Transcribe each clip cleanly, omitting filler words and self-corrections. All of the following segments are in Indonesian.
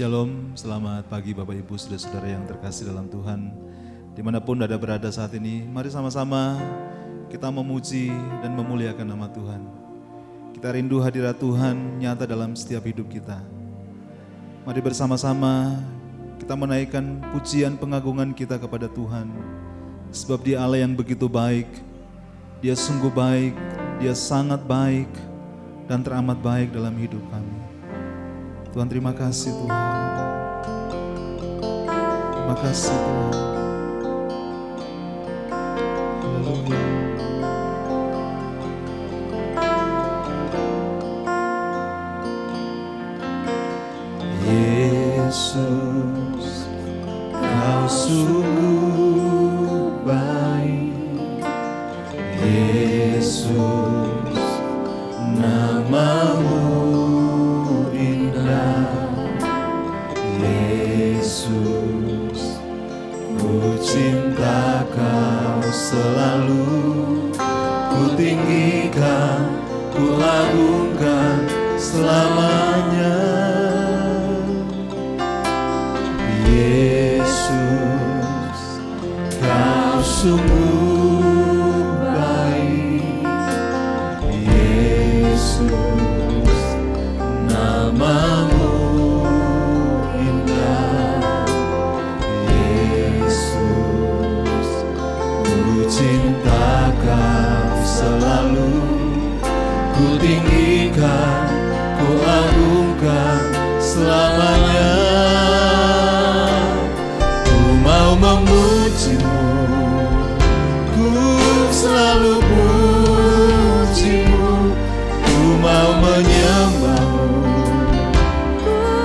Shalom, selamat pagi Bapak Ibu Saudara-saudara yang terkasih dalam Tuhan. Dimanapun Anda berada saat ini, mari sama-sama kita memuji dan memuliakan nama Tuhan. Kita rindu hadirat Tuhan nyata dalam setiap hidup kita. Mari bersama-sama kita menaikkan pujian pengagungan kita kepada Tuhan. Sebab Dia Allah yang begitu baik, Dia sungguh baik, Dia sangat baik dan teramat baik dalam hidup kami. Tuhan, terima kasih Tuhan. Terima kasih Tuhan. Haleluya. Yesus, Kau sungguh baik. Yesus, nama-Mu indah. Yesus, ku cinta Kau selalu. Ku tinggikan, ku agungkan selamanya. Yesus, Kau sungguh baik. Yesus, nama-Mu indah. Yesus, ku cinta Kau selalu. Ku tinggikan, ku agungkan selamanya. Ku mau memuji-Mu, ku selalu puji-Mu. Ku mau menyembah-Mu,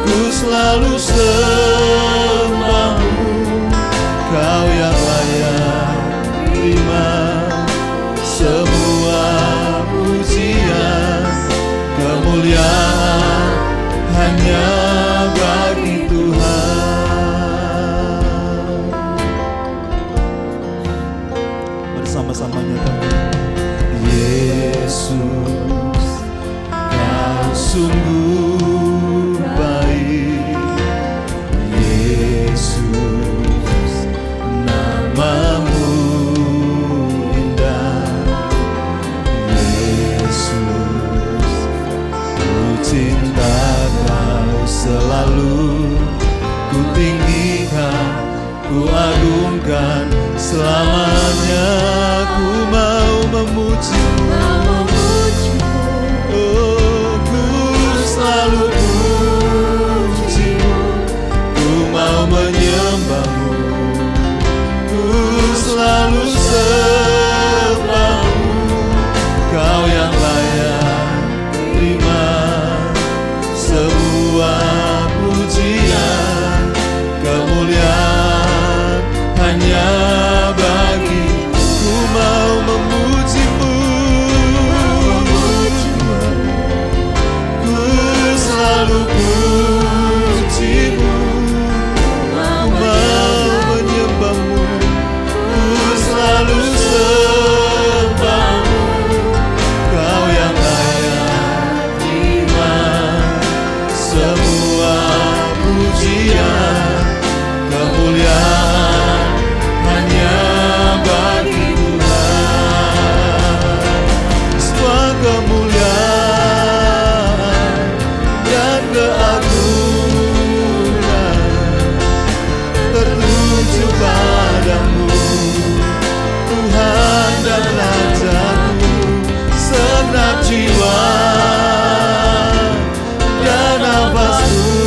ku selalu sembah-Mu. Kau yang layak terima semua pujian. Kemuliaan hanya bagi Tuhan. Bersama-sama nyatakan, Yesus, Kau sungguh baik. Yesus, nama-Mu indah. Yesus, ku cinta Kau selalu. Ku tinggikan, ku agungkan selamanya. Ku mau memuji-Mu, oh, ku selalu puji-Mu. Ku mau menyembah-Mu, ku selalu sembah-Mu. Kau yang layak terima semua pujian. Kemuliaan hanya bagi. Ku mau memuji-Mu, ku selalu puji-Mu. Ku mau menyembah-Mu, ku selalu sembah-Mu. Kau yang layak terima semua pujian. Kemuliaan hanya bagi Tuhan. Semua kemuliaan dan keagungan tertuju padamu, Tuhan dan Raja-Ku. Segenap jiwa dan nafasku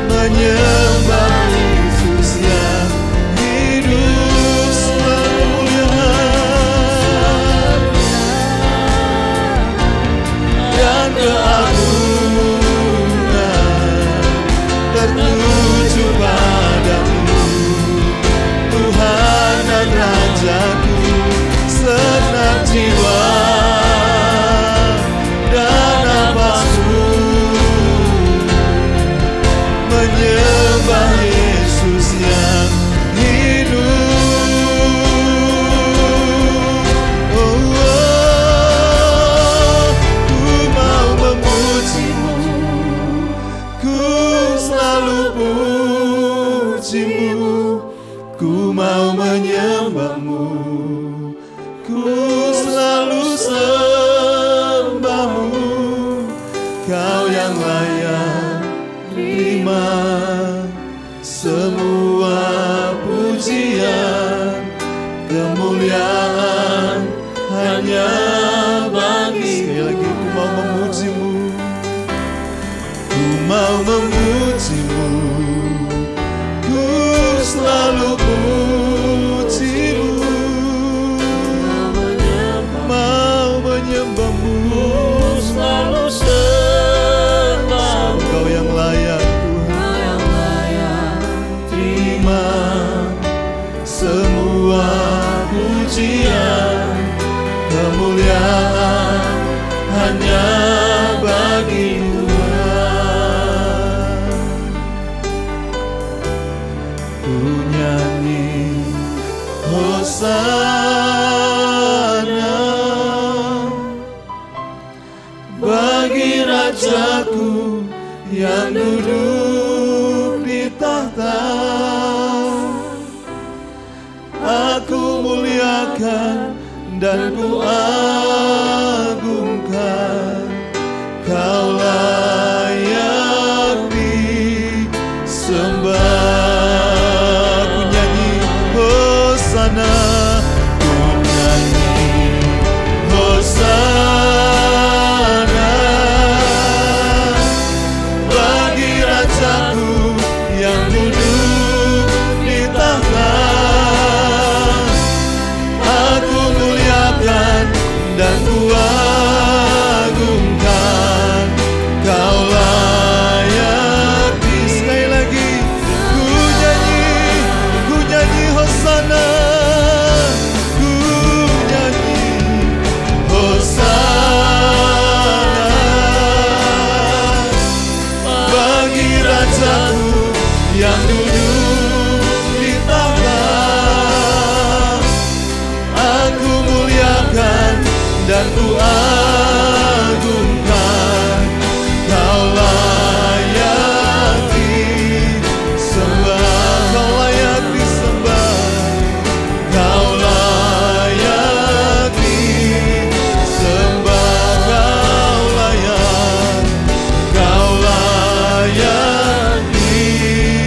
menyembah Yesus yang hidup semuliaan dan keagungan tertuju padamu, Tuhan dan Raja-Ku. Segenap jiwa dan nafasku menyembah Yesus yang hidup. Oh, oh, ku mau memuji-Mu, memujimu, ku mau menyembahmu, ku selalu sembahmu. Kau yang layak terima semua pujian, kemuliaan hanya bagi. Sekali lagi, ku mau memujimu, ku mau memujimu, ku selalu pujimu, mau menyembahmu, selalu sembah. Kau yang layak Tuhan, terima semua pujian, kemuliaan hanya bagi Tuhan. Ku nyanyi Hosana bagi Rajaku yang duduk di tahta. Aku muliakan dan ku agungkan, Kau layak disembah. Ku nyanyi Hosana, ku nyanyi Hosana bagi Rajaku yang duduk di tahta. Aku muliakan dan ku agungkan, Kau layak di. Sekali lagi, ku nyanyi Hosana, ku nyanyi Hosana bagi Rajaku yang duduk di tahta. Aku muliakan dan ku agungkan, Kau layak disembah. Kau layak disembah, Kau layak disembah. Kau layak disembah.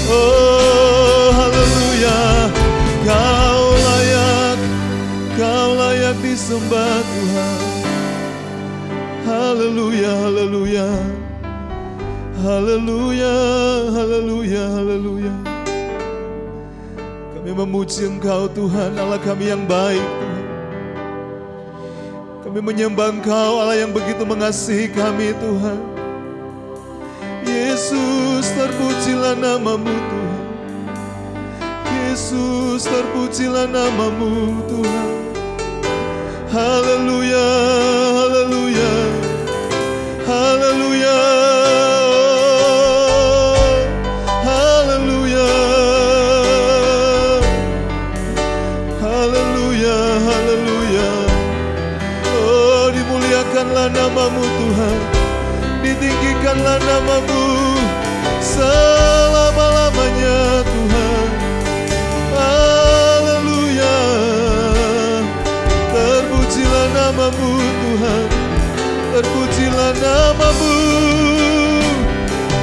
Oh haleluya, Kau layak disembah Tuhan. Haleluya, haleluya, haleluya, haleluya, haleluya. Kami memuji Engkau Tuhan, Allah kami yang baik Tuhan. Kami menyembah Engkau, Allah yang begitu mengasihi kami Tuhan. Yesus, terpujilah nama-Mu Tuhan. Yesus, terpujilah nama-Mu Tuhan. Haleluya, haleluya, haleluya, haleluya, haleluya, haleluya. Oh, dimuliakanlah nama-Mu Tuhan, ditinggikanlah nama-Mu selama-lamanya Tuhan. Haleluya, terpujilah nama-Mu Tuhan, terpujilah nama-Mu,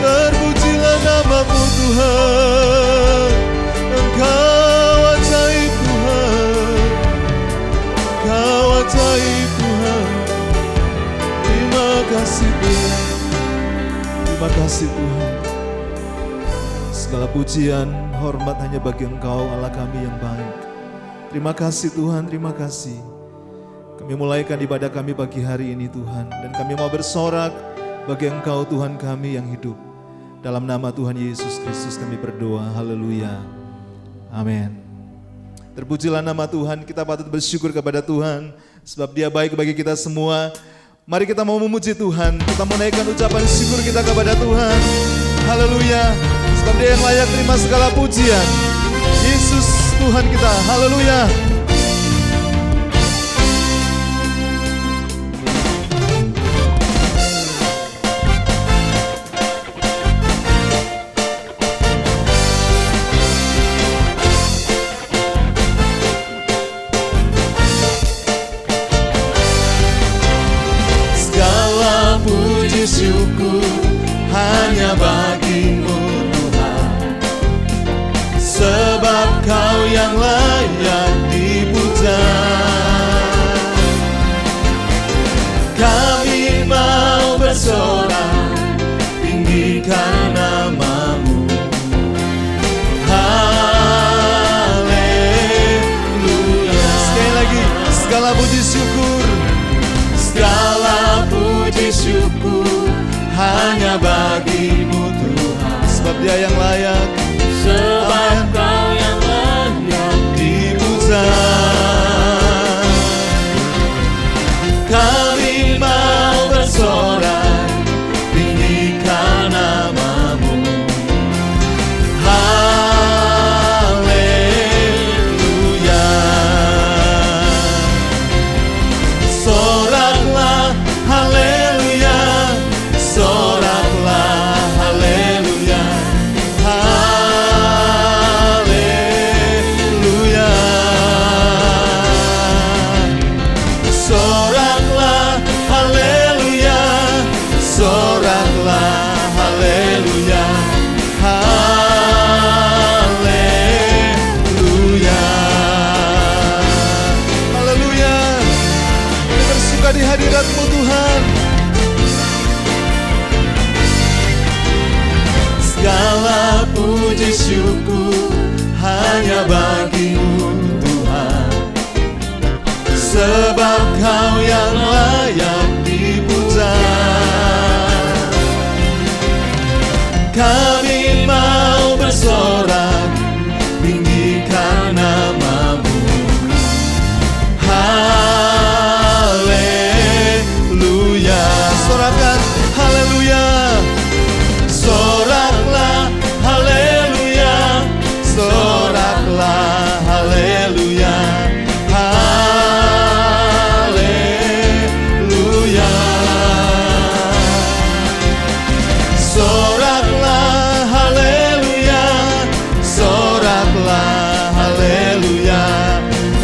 terpujilah nama-Mu Tuhan. Engkau ajaib Tuhan, Engkau ajaib Tuhan. Terima kasih Tuhan, terima kasih Tuhan. Segala pujian, hormat hanya bagi Engkau, Allah kami yang baik. Terima kasih Tuhan, terima kasih. Kami mulaikan ibadah kami pagi hari ini Tuhan, dan kami mau bersorak bagi Engkau Tuhan kami yang hidup. Dalam nama Tuhan Yesus Kristus kami berdoa, haleluya, amin. Terpujilah nama Tuhan, kita patut bersyukur kepada Tuhan, sebab Dia baik bagi kita semua. Mari kita mau memuji Tuhan, kita mau naikkan ucapan syukur kita kepada Tuhan, haleluya. Sebab Dia yang layak terima segala pujian. Yesus Tuhan kita, haleluya. puji syukur hanya bagimu Tuhan, sebab Kau yang layak dipuja. Kami mau bersorak, tinggikan nama-Mu. Haleluya. Sekali lagi, segala puji syukur, segala puji syukur hanya bagi-Mu Tuhan, sebab Dia yang layak, sebab Kau yang layak dipuja. Kami mau bersorak, tinggikan nama-Mu. Haleluya. Soraklah haleluya, soraklah haleluya, haleluya. Soraklah haleluya, soraklah haleluya, haleluya. Haleluya. Kami bersuka di hadirat-Mu Tuhan. Segala puji syukur hanya bagi-Mu Tuhan, sebab Kau yang layak dipuja. Kami mau bersorak, tinggikan nama-Mu. Haleluya. Sorakan haleluya, soraklah haleluya, soraklah haleluya, haleluya. Soraklah haleluya, soraklah haleluya,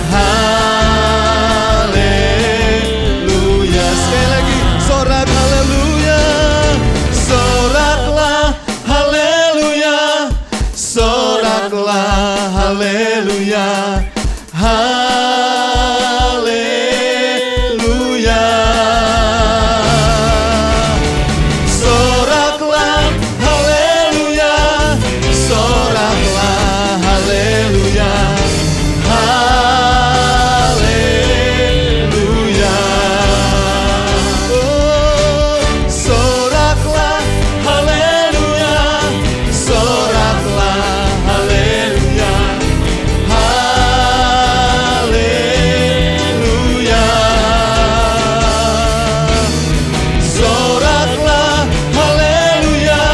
haleluya. Sekali lagi, sorak haleluya, soraklah haleluya, soraklah haleluya, haleluya. Soraklah haleluya, soraklah haleluya, haleluya. Oh, soraklah haleluya, soraklah haleluya, haleluya. Soraklah haleluya,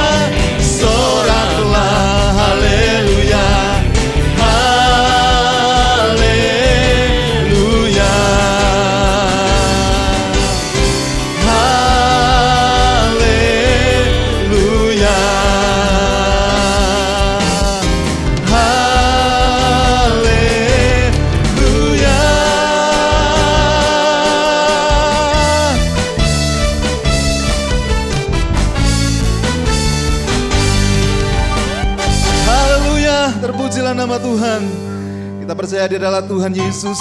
soraklah haleluya, haleluya, haleluya, haleluya. Terpujilah nama Tuhan. Kita percaya Dia adalah Tuhan Yesus.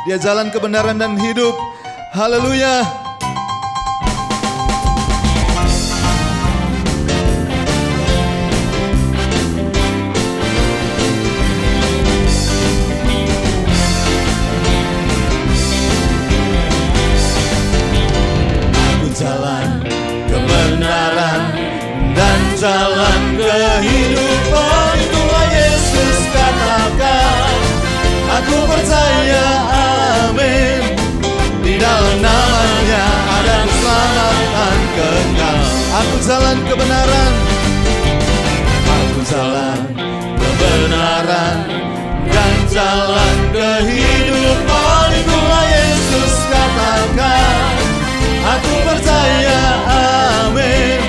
Dia jalan kebenaran dan hidup. Haleluya. Aku jalan kebenaran dan jalan kehidupan, itulah Yesus katakan. Aku percaya, amin. Di dalam nama-Nya ada keselamatan kekal. Aku jalan kebenaran, aku jalan kebenaran dan jalan kehidupan, itulah Yesus katakan. Aku percaya, amin.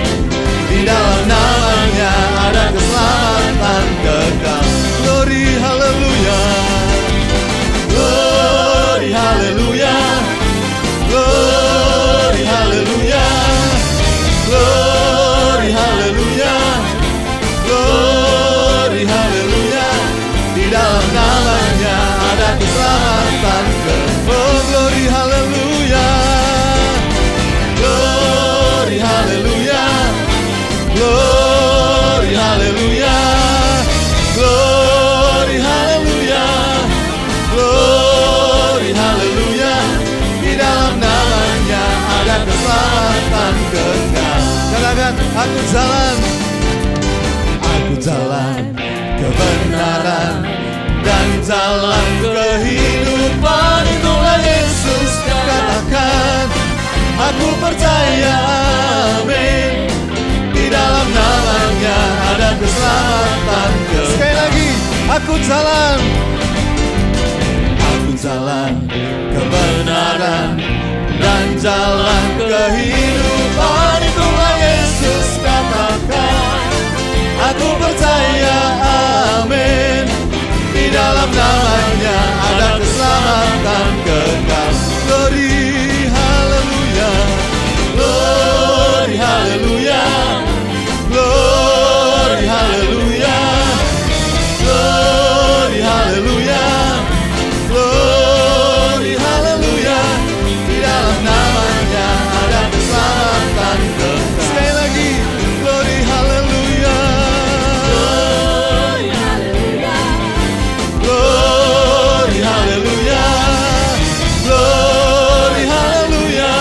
Di dalam nama-Nya ada keselamatan kekal. Glory haleluya, glory haleluya, glory haleluya, glory Aku jalan kebenaran dan jalan kehidupan. Itulah Yesus katakan. Aku percaya, amin. Di dalam namanya ada keselamatan. Sekali lagi, aku jalan kebenaran dan jalan kehidupan. Itulah Yesus katakan. Aku percaya, amin. Di dalam namanya ada keselamatan kekal. Glory, haleluya. Glory, haleluya. Glory, haleluya. Glory, haleluya. Glory, haleluya. Di dalam namanya ada keselamatan kekal. Sekali lagi, glory, haleluya. Glory, haleluya. Glory, haleluya. Glory, haleluya.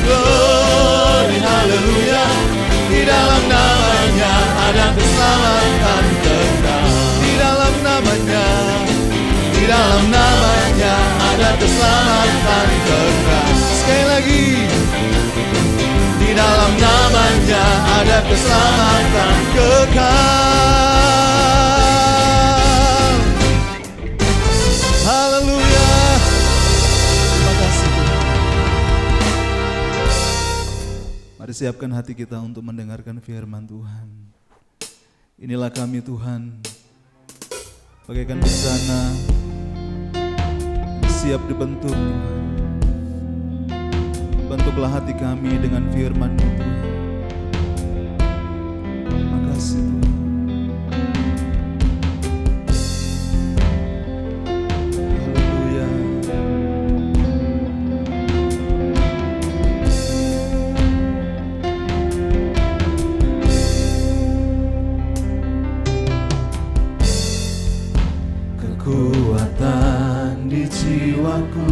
Glory, haleluya. Di dalam namanya ada keselamatan kekal. Di dalam namanya ada keselamatan kekal. Sekali lagi, di dalam namanya ada keselamatan kekal. Haleluya. Terima kasih Tuhan. Mari siapkan hati kita untuk mendengarkan firman Tuhan. Inilah kami Tuhan, bagaikan bencana, siap dibentuk Tuhan. Bentuklah hati kami dengan firman-Mu Tuhan. Terima kasih Tuhan. Haleluya. Kekuatan di jiwaku,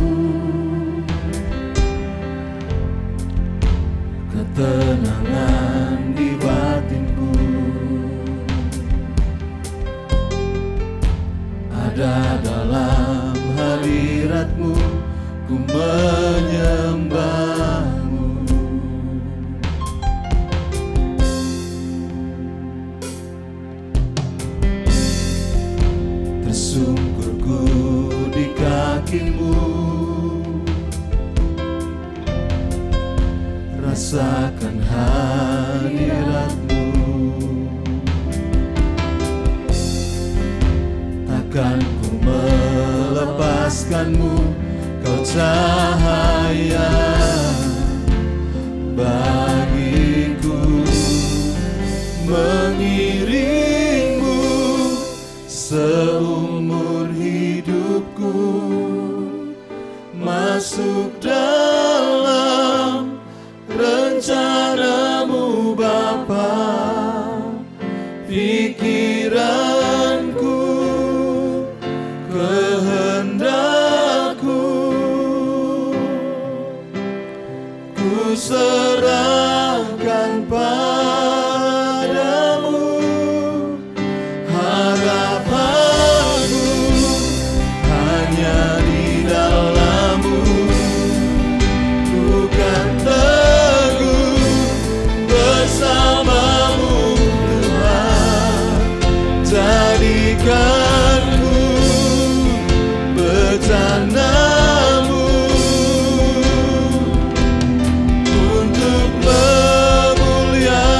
ketenangan di batinku, ada dalam hadirat-Mu, ku menyembah-Mu. Tersungkurku di kaki-Mu, rasakan hadirat-Mu. Takkan ku melepaskan-Mu, Kau cahaya bagiku. Mengiring-Mu seumur hidupku, masuk dalam rencana-Mu Bapa. Pikiranku, kehendakku, ku serahkan padamu. Harapanku hanya di dalam-Mu, bukan teguh bersama-Mu Tuhan. Jadikanku bencana-Mu untuk memuliakan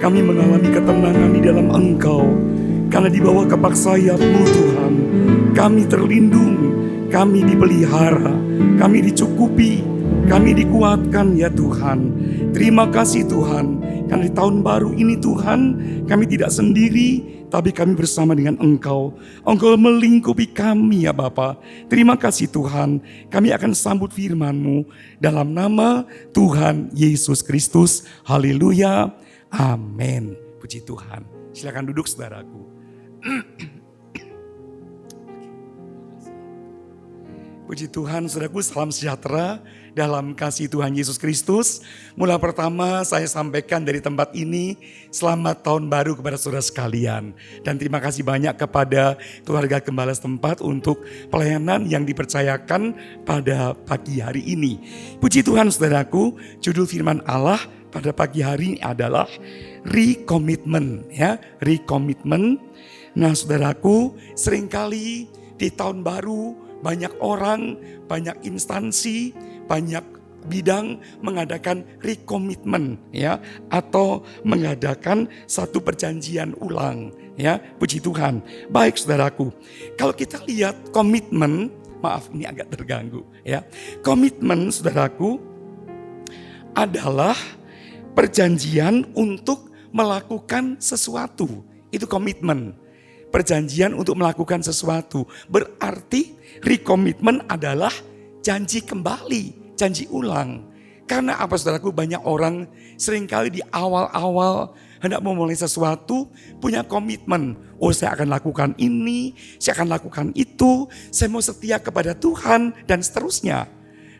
kami mengalami ketenangan di dalam Engkau. Karena di bawah kepak sayap-Mu Tuhan, kami terlindung, kami dipelihara, kami dicukupi, kami dikuatkan ya Tuhan. Terima kasih Tuhan, karena di tahun baru ini Tuhan, kami tidak sendiri, tapi kami bersama dengan Engkau. Engkau melingkupi kami ya Bapa. Terima kasih Tuhan, kami akan sambut firman-Mu dalam nama Tuhan Yesus Kristus. Haleluya, amin. Puji Tuhan. Silakan duduk saudaraku. Puji Tuhan, saudaraku, salam sejahtera dalam kasih Tuhan Yesus Kristus. Mula pertama saya sampaikan dari tempat ini, selamat tahun baru kepada saudara sekalian. Dan terima kasih banyak kepada keluarga gembala setempat untuk pelayanan yang dipercayakan pada pagi hari ini. Puji Tuhan saudaraku, judul firman Allah pada pagi hari ini adalah recommitment, ya, recommitment. Nah saudaraku, seringkali di tahun baru banyak orang, banyak instansi, banyak bidang mengadakan recommitment, ya, atau mengadakan satu perjanjian ulang, ya. Puji Tuhan. Baik saudaraku, kalau kita lihat komitmen, maaf ini agak terganggu, ya. Komitmen saudaraku adalah perjanjian untuk melakukan sesuatu. Itu komitmen. Perjanjian untuk melakukan sesuatu. Berarti recommitment adalah janji kembali, janji ulang. Karena apa saudaraku, banyak orang seringkali di awal-awal hendak memulai sesuatu punya komitmen. Oh saya akan lakukan ini, saya akan lakukan itu, saya mau setia kepada Tuhan dan seterusnya.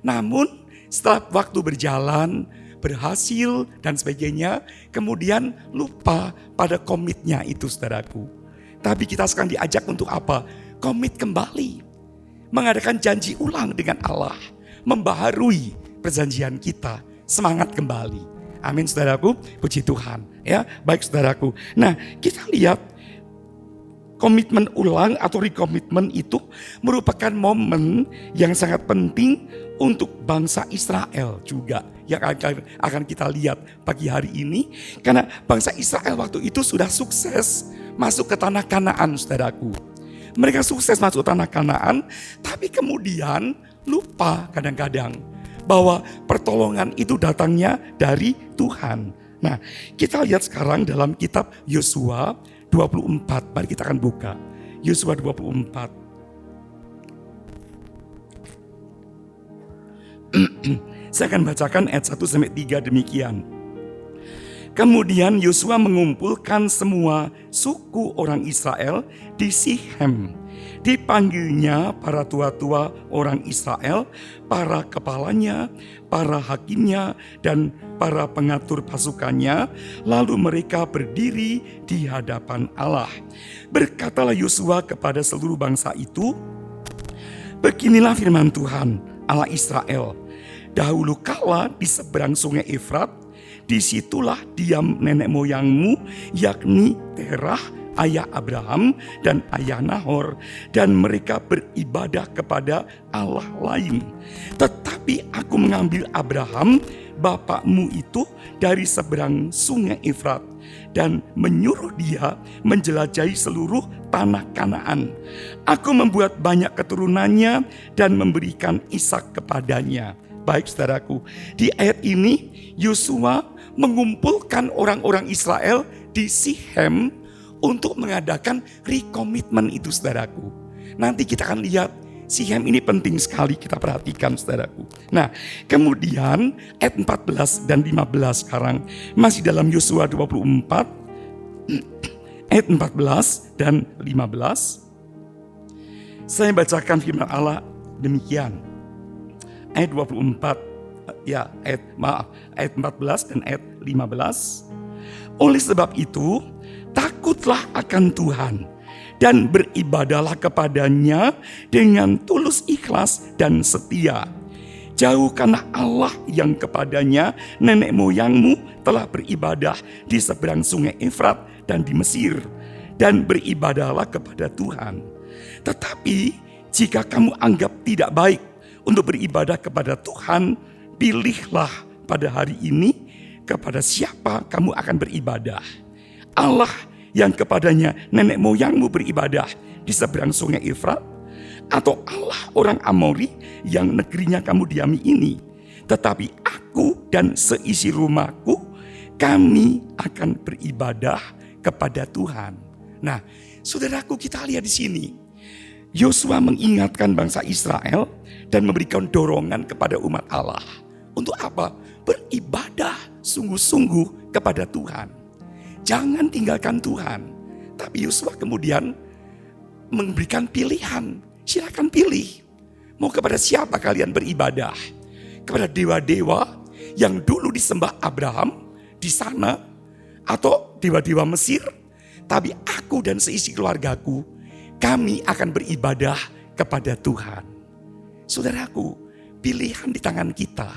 Namun setelah waktu berjalan, berhasil dan sebagainya, kemudian lupa pada komitnya itu saudaraku. Tapi kita sekarang diajak untuk apa? Komit kembali. Mengadakan janji ulang dengan Allah. Membaharui perjanjian kita. Semangat kembali. Amin saudaraku. Puji Tuhan. Ya, baik saudaraku. Nah, kita lihat komitmen ulang atau recommitment itu merupakan momen yang sangat penting untuk bangsa Israel juga. Yang akan kita lihat pagi hari ini. Karena bangsa Israel waktu itu sudah sukses masuk ke tanah Kanaan saudaraku. Mereka sukses masuk ke tanah Kanaan, tapi kemudian lupa kadang-kadang bahwa pertolongan itu datangnya dari Tuhan. Nah, kita lihat sekarang dalam kitab Yosua 24. Mari kita akan buka. Yosua 24. Saya akan bacakan ayat 1-3 demikian. Kemudian Yosua mengumpulkan semua suku orang Israel di Sichem. Dipanggilnya para tua-tua orang Israel, para kepalanya, para hakimnya, dan para pengatur pasukannya. Lalu mereka berdiri di hadapan Allah. Berkatalah Yosua kepada seluruh bangsa itu, beginilah firman Tuhan, Allah Israel. Dahulu kala di seberang sungai Efrat, disitulah diam nenek moyangmu, yakni Terah, ayah Abraham dan ayah Nahor, dan mereka beribadah kepada Allah lain. Tetapi aku mengambil Abraham, bapakmu itu, dari seberang sungai Efrat, dan menyuruh dia menjelajahi seluruh tanah Kanaan. Aku membuat banyak keturunannya dan memberikan Ishak kepadanya. Baik saudaraku, di ayat ini Yosua mengumpulkan orang-orang Israel di Sichem untuk mengadakan recommitment itu saudaraku. Nanti kita akan lihat Sichem ini penting sekali kita perhatikan saudaraku. Nah kemudian ayat 14 dan 15 sekarang masih dalam Yosua 24 ayat 14 dan 15. Saya bacakan firman Allah demikian. Ayat 24, ya ayat 14 dan ayat 15. Oleh sebab itu, takutlah akan Tuhan dan beribadahlah kepadanya dengan tulus ikhlas dan setia. Jauhkanlah Allah yang kepadanya nenek moyangmu telah beribadah di seberang sungai Efrat dan di Mesir, dan beribadahlah kepada Tuhan. Tetapi jika kamu anggap tidak baik untuk beribadah kepada Tuhan, pilihlah pada hari ini kepada siapa kamu akan beribadah? Allah yang kepadanya nenek moyangmu beribadah di seberang sungai Efrat? Atau Allah orang Amori yang negerinya kamu diami ini? Tetapi aku dan seisi rumahku, kami akan beribadah kepada Tuhan. Nah, saudaraku, kita lihat di sini. Yosua mengingatkan bangsa Israel dan memberikan dorongan kepada umat Allah. Untuk apa? Beribadah sungguh-sungguh kepada Tuhan. Jangan tinggalkan Tuhan. Tapi Yosua kemudian memberikan pilihan. Silakan pilih. Mau kepada siapa kalian beribadah? Kepada dewa-dewa yang dulu disembah Abraham di sana, atau dewa-dewa Mesir? Tapi aku dan seisi keluargaku, kami akan beribadah kepada Tuhan. Saudaraku, pilihan di tangan kita.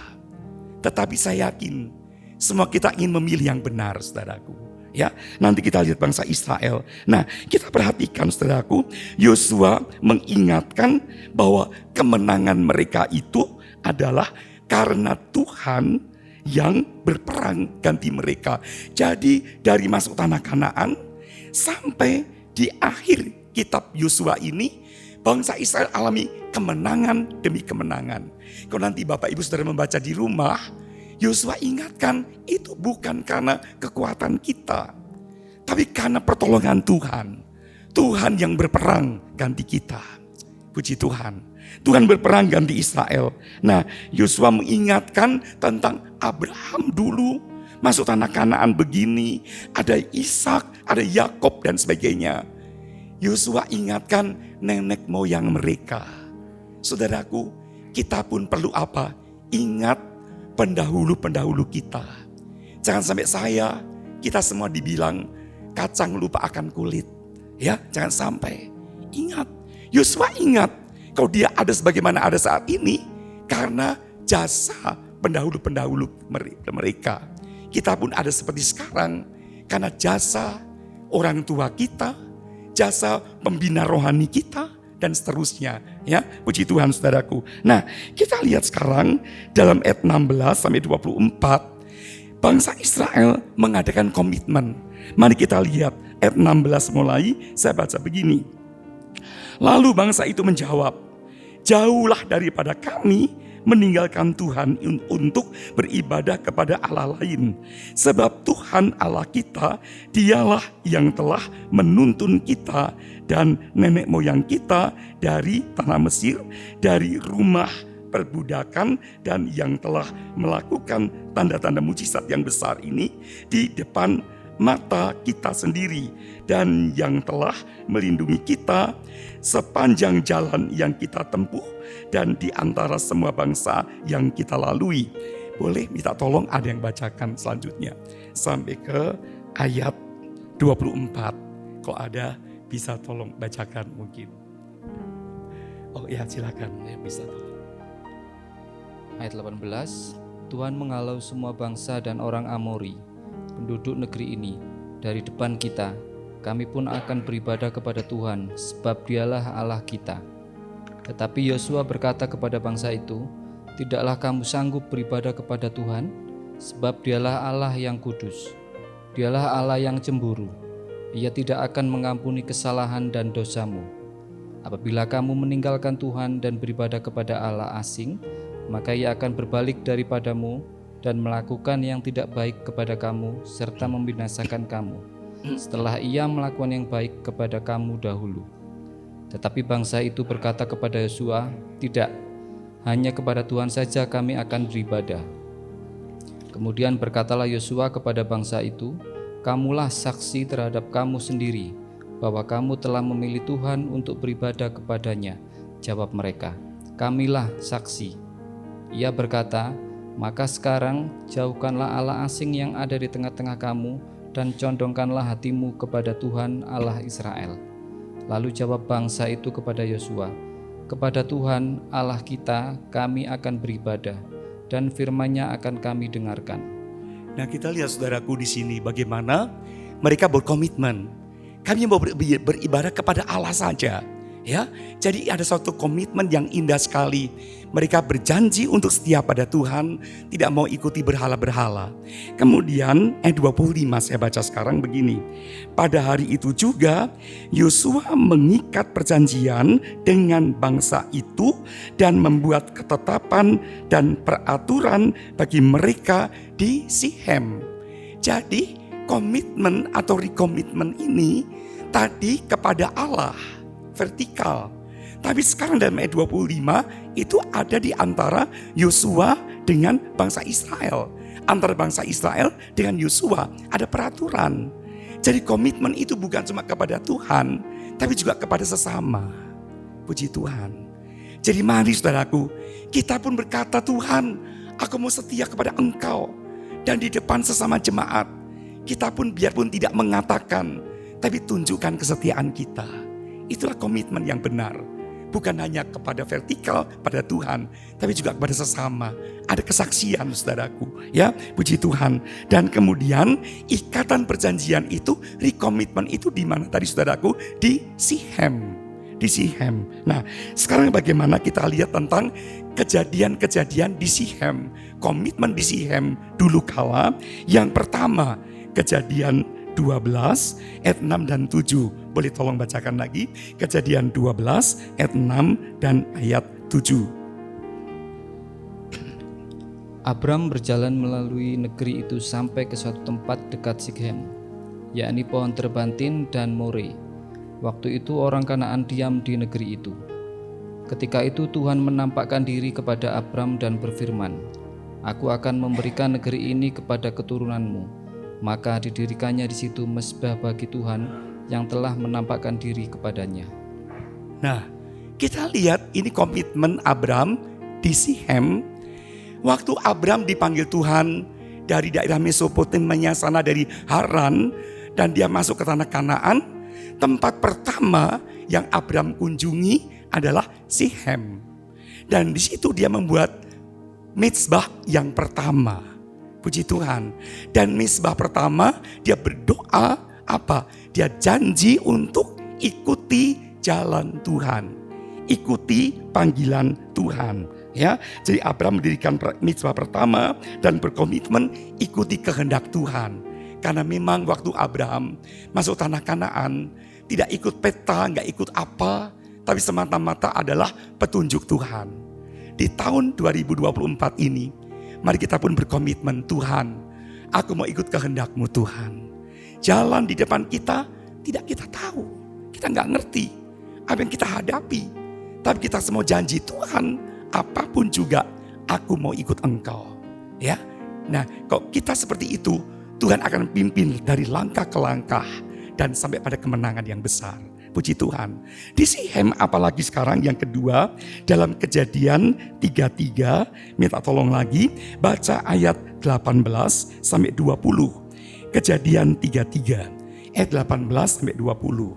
Tetapi saya yakin semua kita ingin memilih yang benar, saudaraku. Ya, nanti kita lihat bangsa Israel. Nah, kita perhatikan, saudaraku, Yosua mengingatkan bahwa kemenangan mereka itu adalah karena Tuhan yang berperang ganti mereka. Jadi dari masuk tanah Kanaan sampai di akhir kitab Yosua ini, bangsa Israel alami kemenangan demi kemenangan. Kalau nanti Bapak Ibu Saudara membaca di rumah, Yosua ingatkan itu bukan karena kekuatan kita, tapi karena pertolongan Tuhan. Tuhan yang berperang ganti kita. Puji Tuhan. Tuhan berperang ganti Israel. Nah, Yosua mengingatkan tentang Abraham dulu masuk tanah Kanaan begini, ada Ishak, ada Yakob dan sebagainya. Yosua ingatkan nenek moyang mereka. Saudaraku, kita pun perlu apa? Ingat pendahulu-pendahulu kita. Jangan sampai kita semua dibilang kacang lupa akan kulit. Ya, jangan sampai. Ingat, Yosua ingat kalau dia ada sebagaimana ada saat ini karena jasa pendahulu-pendahulu mereka. Kita pun ada seperti sekarang karena jasa orang tua kita, jasa pembina rohani kita, dan seterusnya. Ya, puji Tuhan, saudaraku. Nah, kita lihat sekarang dalam ayat 16 sampai 24, bangsa Israel mengadakan komitmen. Mari kita lihat ayat 16 mulai, saya baca begini. Lalu bangsa itu menjawab, jauhlah daripada kami meninggalkan Tuhan untuk beribadah kepada Allah lain. Sebab Tuhan Allah kita, dialah yang telah menuntun kita dan nenek moyang kita dari tanah Mesir, dari rumah perbudakan, dan yang telah melakukan tanda-tanda mujizat yang besar ini di depan mata kita sendiri, dan yang telah melindungi kita sepanjang jalan yang kita tempuh dan di antara semua bangsa yang kita lalui. Boleh minta tolong ada yang bacakan selanjutnya sampai ke ayat 24. Kalau ada bisa tolong bacakan mungkin. Oh ya, silakan ya, bisa tolong. Ayat 18, Tuhan menghalau semua bangsa dan orang Amori, penduduk negeri ini, dari depan kita. Kami pun akan beribadah kepada Tuhan, sebab dialah Allah kita. Tetapi Yosua berkata kepada bangsa itu, tidaklah kamu sanggup beribadah kepada Tuhan, sebab dialah Allah yang kudus. Dialah Allah yang cemburu. Ia tidak akan mengampuni kesalahan dan dosamu. Apabila kamu meninggalkan Tuhan dan beribadah kepada Allah asing, maka ia akan berbalik daripadamu dan melakukan yang tidak baik kepada kamu serta membinasakan kamu, setelah ia melakukan yang baik kepada kamu dahulu. Tetapi bangsa itu berkata kepada Yosua, tidak, hanya kepada Tuhan saja kami akan beribadah. Kemudian berkatalah Yosua kepada bangsa itu, kamulah saksi terhadap kamu sendiri, bahwa kamu telah memilih Tuhan untuk beribadah kepadanya. Jawab mereka, kamilah saksi. Ia berkata, maka sekarang jauhkanlah Allah asing yang ada di tengah-tengah kamu dan condongkanlah hatimu kepada Tuhan Allah Israel. Lalu jawab bangsa itu kepada Yosua, kepada Tuhan Allah kita kami akan beribadah dan firman-Nya akan kami dengarkan. Nah, kita lihat saudaraku di sini bagaimana mereka berkomitmen. Kami mau beribadah kepada Allah saja. Ya, jadi ada suatu komitmen yang indah sekali. Mereka berjanji untuk setia pada Tuhan, tidak mau ikuti berhala-berhala. Kemudian ayat 25 saya baca sekarang begini. Pada hari itu juga Yosua mengikat perjanjian dengan bangsa itu dan membuat ketetapan dan peraturan bagi mereka di Sihem. Jadi komitmen atau rekomitmen ini tadi kepada Allah, vertikal. Tapi sekarang dalam ayat 25 itu ada di antara Yosua dengan bangsa Israel. Antara bangsa Israel dengan Yosua ada peraturan. Jadi komitmen itu bukan cuma kepada Tuhan, tapi juga kepada sesama. Puji Tuhan. Jadi mari saudaraku, kita pun berkata, Tuhan, aku mau setia kepada Engkau. Dan di depan sesama jemaat, kita pun biarpun tidak mengatakan, tapi tunjukkan kesetiaan kita. Itulah komitmen yang benar. Bukan hanya kepada vertikal, pada Tuhan, tapi juga kepada sesama. Ada kesaksian saudaraku, ya, puji Tuhan. Dan kemudian ikatan perjanjian itu, rekomitmen itu di mana tadi saudaraku? Di Sihem. Di Sihem. Nah, sekarang bagaimana kita lihat tentang kejadian-kejadian di Sihem. Komitmen di Sihem dulu kala. Yang pertama, Kejadian 12 ayat 6 dan 7. Boleh tolong bacakan lagi. Kejadian 12 ayat 6 dan ayat 7. Abram berjalan melalui negeri itu sampai ke suatu tempat dekat Sikhem, yakni pohon terbantin dan More. Waktu itu orang Kanaan diam di negeri itu. Ketika itu Tuhan menampakkan diri kepada Abram dan berfirman, Aku akan memberikan negeri ini kepada keturunanmu. Maka didirikannya di situ mezbah bagi Tuhan yang telah menampakkan diri kepadanya. Nah, kita lihat ini komitmen Abram di Sihem. Waktu Abram dipanggil Tuhan dari daerah Mesopotamia sana, dari Haran, dan dia masuk ke tanah Kanaan, tempat pertama yang Abram kunjungi adalah Sihem. Dan di situ dia membuat mezbah yang pertama. Puji Tuhan. Dan mezbah pertama dia berdoa apa? Dia janji untuk ikuti jalan Tuhan. Ikuti panggilan Tuhan. Ya, jadi Abram mendirikan mezbah pertama dan berkomitmen ikuti kehendak Tuhan. Karena memang waktu Abram masuk tanah Kanaan tidak ikut peta, nggak ikut apa, tapi semata-mata adalah petunjuk Tuhan. Di tahun 2024 ini, mari kita pun berkomitmen, Tuhan, aku mau ikut kehendak-Mu Tuhan. Jalan di depan kita tidak kita tahu, kita nggak ngerti apa yang kita hadapi. Tapi kita semua janji, Tuhan, apapun juga aku mau ikut Engkau. Ya, nah kalau kita seperti itu, Tuhan akan pimpin dari langkah ke langkah dan sampai pada kemenangan yang besar. Puji Tuhan. Di Sihem apalagi sekarang yang kedua dalam Kejadian 33, minta tolong lagi baca ayat 18 sampai 20. Kejadian 33 ayat 18 sampai 20.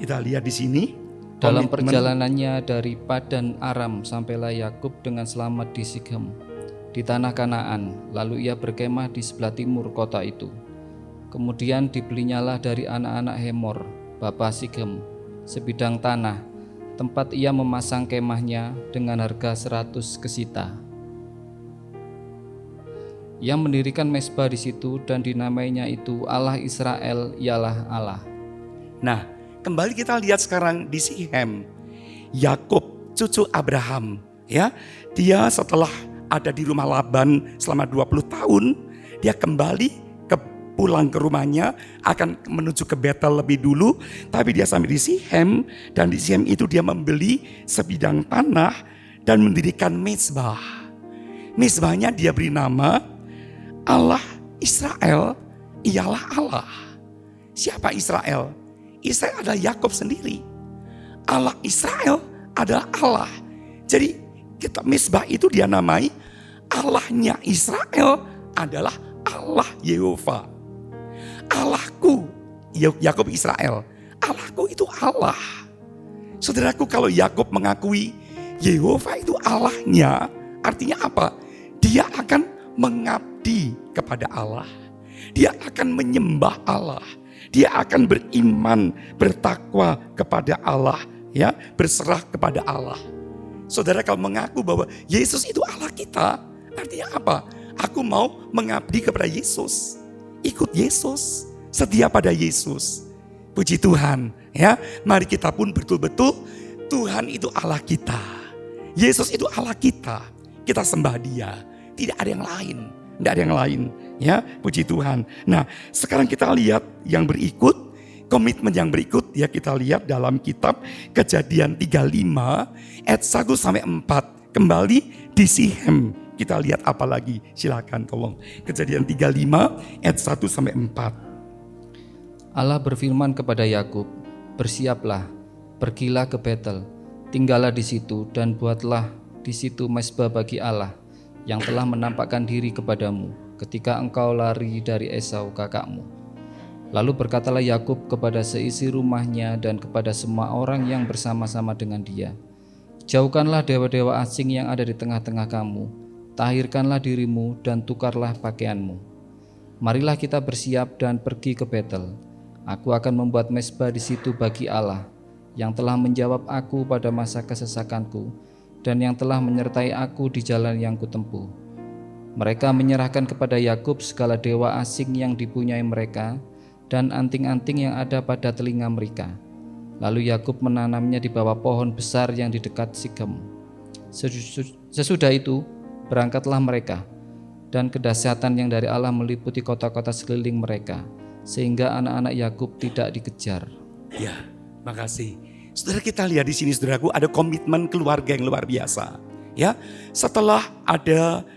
Kita lihat di sini. Dalam perjalanannya dari Padan Aram sampailah Yakub dengan selamat di Sikhem, di tanah Kanaan, lalu ia berkemah di sebelah timur kota itu. Kemudian dibelinyalah dari anak-anak Hemor, bapa Sikhem, sebidang tanah, tempat ia memasang kemahnya dengan harga 100 kesita. Ia mendirikan mezbah di situ dan dinamainya itu Allah Israel ialah Allah. Nah, kembali kita lihat sekarang di Sihem. Yakub, cucu Abraham, ya, dia setelah ada di rumah Laban selama 20 tahun, dia kembali pulang ke rumahnya, akan menuju ke Betel lebih dulu, tapi dia sampai di Sihem, dan di Sihem itu dia membeli sebidang tanah dan mendirikan mezbah. Mezbahnya dia beri nama Allah Israel ialah Allah. Siapa Israel? Israel adalah Yakub sendiri. Allah Israel adalah Allah. Jadi kita mezbah itu dia namai Allahnya Israel adalah Allah Yehova. Allahku, Yakub Israel, Allahku itu Allah. Saudaraku, kalau Yakub mengakui Yehova itu Allahnya, artinya apa? Dia akan mengabdi kepada Allah. Dia akan menyembah Allah. Dia akan beriman, bertakwa kepada Allah, ya, berserah kepada Allah. Saudara kalau mengaku bahwa Yesus itu Allah kita, artinya apa? Aku mau mengabdi kepada Yesus, ikut Yesus, setia pada Yesus. Puji Tuhan, ya. Mari kita pun betul-betul Tuhan itu Allah kita. Yesus itu Allah kita. Kita sembah Dia. Tidak ada yang lain. Tidak ada yang lain. Ya, puji Tuhan. Nah, sekarang kita lihat yang berikut. Komitmen yang berikut ya kita lihat dalam kitab Kejadian 35 ayat 1-4. Kembali di Sihem. Kita lihat apa lagi? Silakan tolong. Kejadian 35 ayat 1-4. Allah berfirman kepada Yakub, "Bersiaplah, pergilah ke Betel, tinggallah di situ dan buatlah di situ mezbah bagi Allah yang telah menampakkan diri kepadamu ketika engkau lari dari Esau kakakmu." Lalu berkatalah Yakub kepada seisi rumahnya dan kepada semua orang yang bersama-sama dengan dia, "Jauhkanlah dewa-dewa asing yang ada di tengah-tengah kamu, tahirkanlah dirimu dan tukarlah pakaianmu. Marilah kita bersiap dan pergi ke Betel. Aku akan membuat mezbah di situ bagi Allah yang telah menjawab aku pada masa kesesakanku dan yang telah menyertai aku di jalan yang kutempuh." Mereka menyerahkan kepada Yakub segala dewa asing yang dipunyai mereka dan anting-anting yang ada pada telinga mereka. Lalu Yakub menanamnya di bawah pohon besar yang di dekat Sikem. Sesudah itu berangkatlah mereka, dan kedahsyatan yang dari Allah meliputi kota-kota sekeliling mereka, sehingga anak-anak Yakub tidak dikejar. Ya, makasih. Saudara, kita lihat di sini saudaraku ada komitmen keluarga yang luar biasa. Ya, setelah ada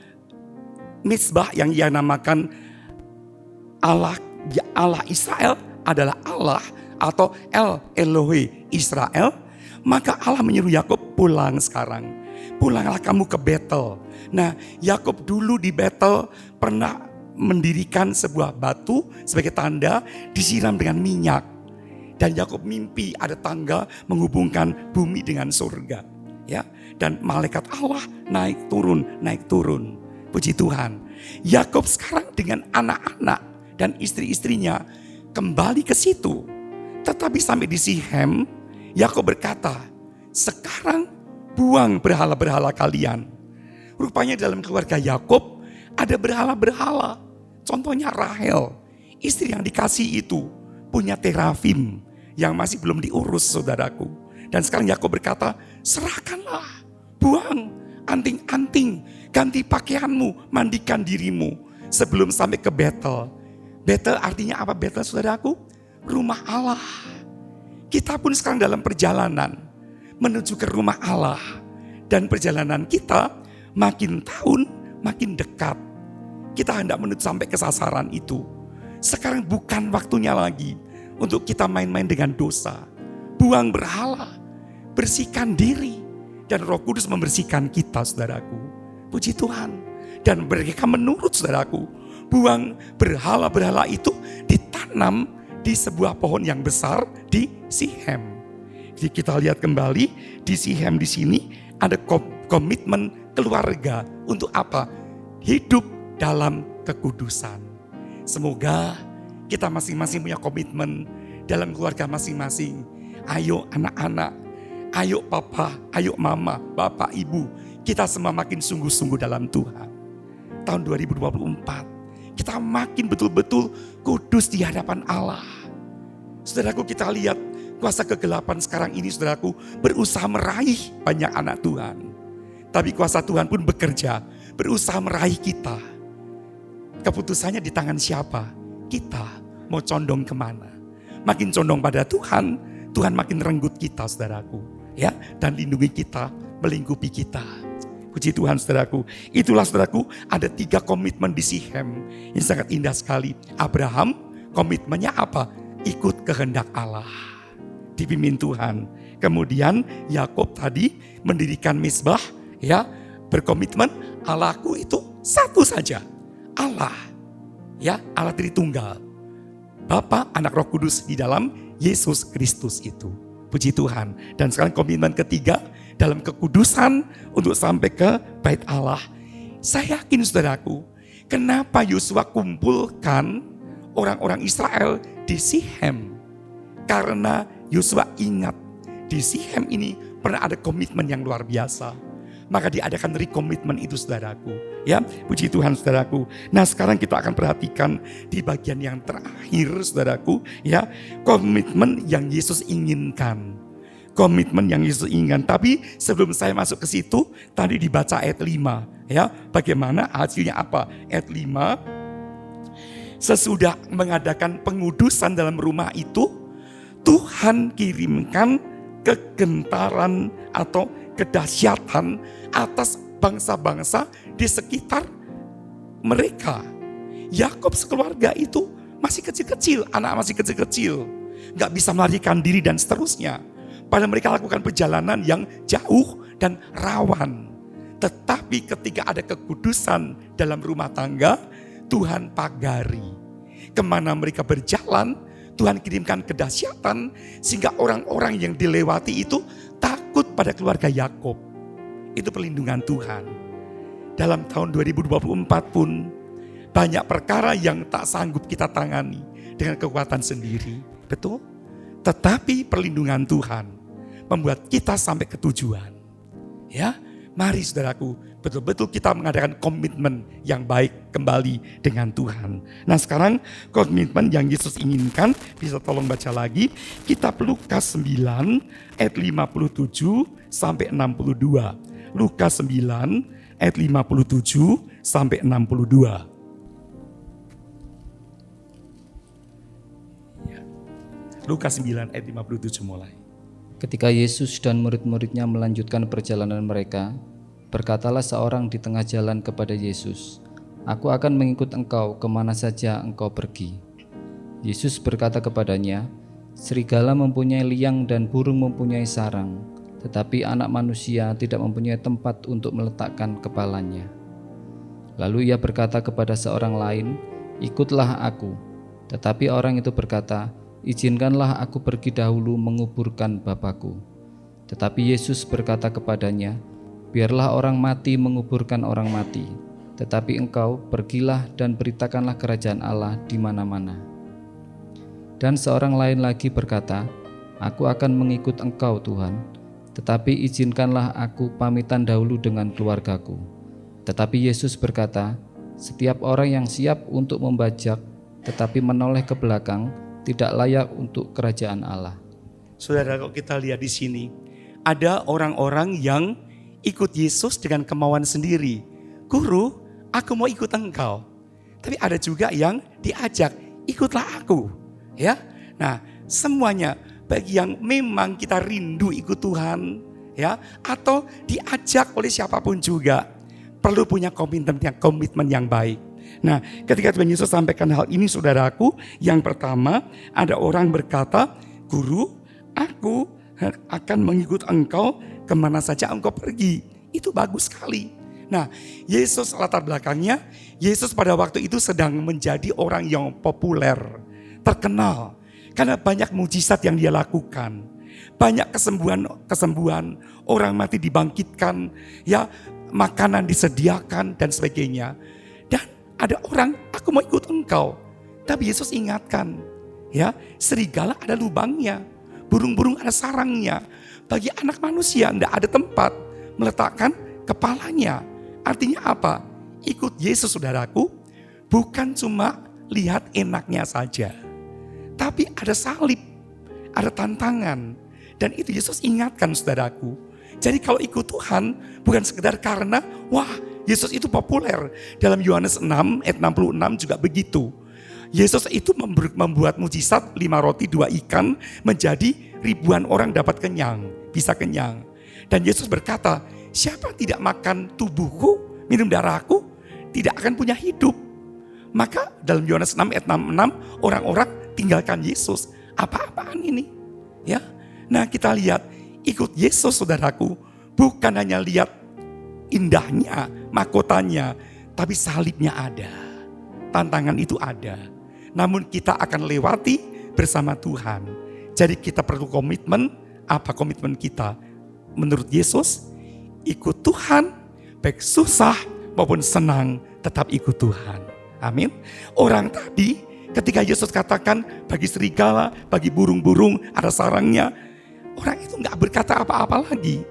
mezbah yang ia namakan Allah Israel adalah Allah atau El Elohe Israel, maka Allah menyuruh Yakub pulang sekarang. Pulanglah kamu ke Betel. Nah, Yakub dulu di Betel pernah mendirikan sebuah batu sebagai tanda disiram dengan minyak. Dan Yakub mimpi ada tangga menghubungkan bumi dengan surga. Ya, dan malaikat Allah naik turun. Puji Tuhan. Yakub sekarang dengan anak-anak dan istri-istrinya kembali ke situ. Tetapi sampai di Sihem, Yakub berkata, "Sekarang buang berhala-berhala kalian." Rupanya dalam keluarga Yakub ada berhala-berhala. Contohnya Rahel, istri yang dikasih itu punya terafim yang masih belum diurus, saudaraku. Dan sekarang Yakub berkata, "Serahkanlah, buang anting-anting, ganti pakaianmu, mandikan dirimu sebelum sampai ke Betel." Betel artinya apa Betel, saudaraku? Rumah Allah. Kita pun sekarang dalam perjalanan menuju ke rumah Allah. Dan perjalanan kita makin tahun makin dekat. Kita hendak menuju sampai ke sasaran itu. Sekarang bukan waktunya lagi untuk kita main-main dengan dosa. Buang berhala, bersihkan diri. Dan Roh Kudus membersihkan kita, saudaraku. Puji Tuhan. Dan mereka menurut, saudaraku. Buang berhala-berhala itu ditanam di sebuah pohon yang besar di Sihem. Jadi kita lihat kembali di Sihem di sini ada komitmen keluarga untuk apa? Hidup dalam kekudusan. Semoga kita masing-masing punya komitmen dalam keluarga masing-masing. Ayo anak-anak, ayo papa, ayo mama, bapak, ibu. Kita semua makin sungguh-sungguh dalam Tuhan. Tahun 2024, kita makin betul-betul kudus di hadapan Allah. Saudaraku, kita lihat kuasa kegelapan sekarang ini, saudaraku, berusaha meraih banyak anak Tuhan. Tapi kuasa Tuhan pun bekerja, berusaha meraih kita. Keputusannya di tangan siapa? Kita mau condong kemana? Makin condong pada Tuhan, Tuhan makin renggut kita, saudaraku. Ya, dan lindungi kita, melingkupi kita. Puji Tuhan, saudaraku. Itulah, saudaraku, ada 3 komitmen di Sihem yang sangat indah sekali. Abraham, komitmennya apa? Ikut kehendak Allah, dipimpin Tuhan. Kemudian Yakub tadi mendirikan mezbah, ya, berkomitmen Allahku itu satu saja, Allah, ya, Allah Tritunggal, Bapa, Anak, Roh Kudus di dalam Yesus Kristus itu. Puji Tuhan. Dan sekarang komitmen ketiga dalam kekudusan untuk sampai ke bait Allah. Saya yakin, saudaraku, kenapa Yosua kumpulkan orang-orang Israel di Sichem. Karena Yosua ingat di Sichem ini pernah ada komitmen yang luar biasa. Maka diadakan rekomitmen itu saudaraku. Ya, puji Tuhan saudaraku. Nah sekarang kita akan perhatikan di bagian yang terakhir saudaraku. Ya, komitmen yang Yesus inginkan. Komitmen yang Yesus inginkan. Tapi sebelum saya masuk ke situ, tadi dibaca ayat 5. Ya, bagaimana hasilnya apa? Ayat 5. Sesudah mengadakan pengudusan dalam rumah itu, Tuhan kirimkan kegentaran atau kedahsyatan atas bangsa-bangsa di sekitar mereka. Yakub sekeluarga itu masih kecil-kecil, anak masih kecil-kecil, gak bisa melarikan diri dan seterusnya. Padahal mereka lakukan perjalanan yang jauh dan rawan. Tetapi ketika ada kekudusan dalam rumah tangga, Tuhan pagari. Kemana mereka berjalan, Tuhan kirimkan kedahsyatan sehingga orang-orang yang dilewati itu takut pada keluarga Yakub. Itu perlindungan Tuhan. Dalam tahun 2024 pun banyak perkara yang tak sanggup kita tangani dengan kekuatan sendiri. Betul? Tetapi perlindungan Tuhan membuat kita sampai ke tujuan. Ya, mari saudaraku, betul-betul kita mengadakan komitmen yang baik kembali dengan Tuhan. Nah sekarang komitmen yang Yesus inginkan, bisa tolong baca lagi. Kita Lukas 9 ayat 57 sampai 62. Lukas 9 ayat 57 sampai 62. Ya. Lukas 9 ayat 57 mulai. Ketika Yesus dan murid-muridnya melanjutkan perjalanan mereka, berkatalah seorang di tengah jalan kepada Yesus, "Aku akan mengikut engkau kemana saja engkau pergi." Yesus berkata kepadanya, "Serigala mempunyai liang dan burung mempunyai sarang, tetapi anak manusia tidak mempunyai tempat untuk meletakkan kepalanya." Lalu ia berkata kepada seorang lain, "Ikutlah aku." Tetapi orang itu berkata, "Izinkanlah aku pergi dahulu menguburkan Bapakku." Tetapi Yesus berkata kepadanya, "Biarlah orang mati menguburkan orang mati, tetapi engkau pergilah dan beritakanlah kerajaan Allah di mana-mana." Dan seorang lain lagi berkata, "Aku akan mengikut engkau Tuhan, tetapi izinkanlah aku pamitan dahulu dengan keluargaku." Tetapi Yesus berkata, "Setiap orang yang siap untuk membajak tetapi menoleh ke belakang tidak layak untuk kerajaan Allah." Saudara, kalau kita lihat di sini, ada orang-orang yang ikut Yesus dengan kemauan sendiri. "Guru, aku mau ikut engkau." Tapi ada juga yang diajak, "Ikutlah aku." Ya, nah semuanya bagi yang memang kita rindu ikut Tuhan, ya, atau diajak oleh siapapun juga, perlu punya komitmen yang baik. Nah, ketika Tuhan Yesus sampaikan hal ini saudaraku, yang pertama ada orang berkata, "Guru, aku akan mengikut engkau kemana saja engkau pergi." Itu bagus sekali. Nah, Yesus latar belakangnya, Yesus pada waktu itu sedang menjadi orang yang populer, terkenal. Karena banyak mujizat yang dia lakukan. Banyak kesembuhan, orang mati dibangkitkan, ya, makanan disediakan dan sebagainya. Dan ada orang, "Aku mau ikut engkau." Tapi Yesus ingatkan, ya, serigala ada lubangnya, burung-burung ada sarangnya. Bagi anak manusia tidak ada tempat meletakkan kepalanya. Artinya apa? Ikut Yesus saudaraku, bukan cuma lihat enaknya saja. Tapi ada salib, ada tantangan. Dan itu Yesus ingatkan saudaraku. Jadi kalau ikut Tuhan bukan sekedar karena, wah Yesus itu populer. Dalam Yohanes 6 ayat 66 juga begitu. Yesus itu membuat mujizat 5 roti 2 ikan menjadi ribuan orang dapat kenyang, bisa kenyang. Dan Yesus berkata, "Siapa tidak makan tubuhku, minum darahku, tidak akan punya hidup." Maka dalam Yohanes 6 ayat 66 orang-orang tinggalkan Yesus. Apa-apaan ini? Ya. Nah, kita lihat ikut Yesus saudaraku bukan hanya lihat indahnya, mahkotanya, tapi salibnya ada. Tantangan itu ada. Namun kita akan lewati bersama Tuhan. Jadi kita perlu komitmen. Apa komitmen kita? Menurut Yesus, ikut Tuhan, baik susah maupun senang, tetap ikut Tuhan. Amin. Orang tadi Ketika Yesus katakan bagi serigala, bagi burung-burung ada sarangnya, orang itu gak berkata apa-apa lagi.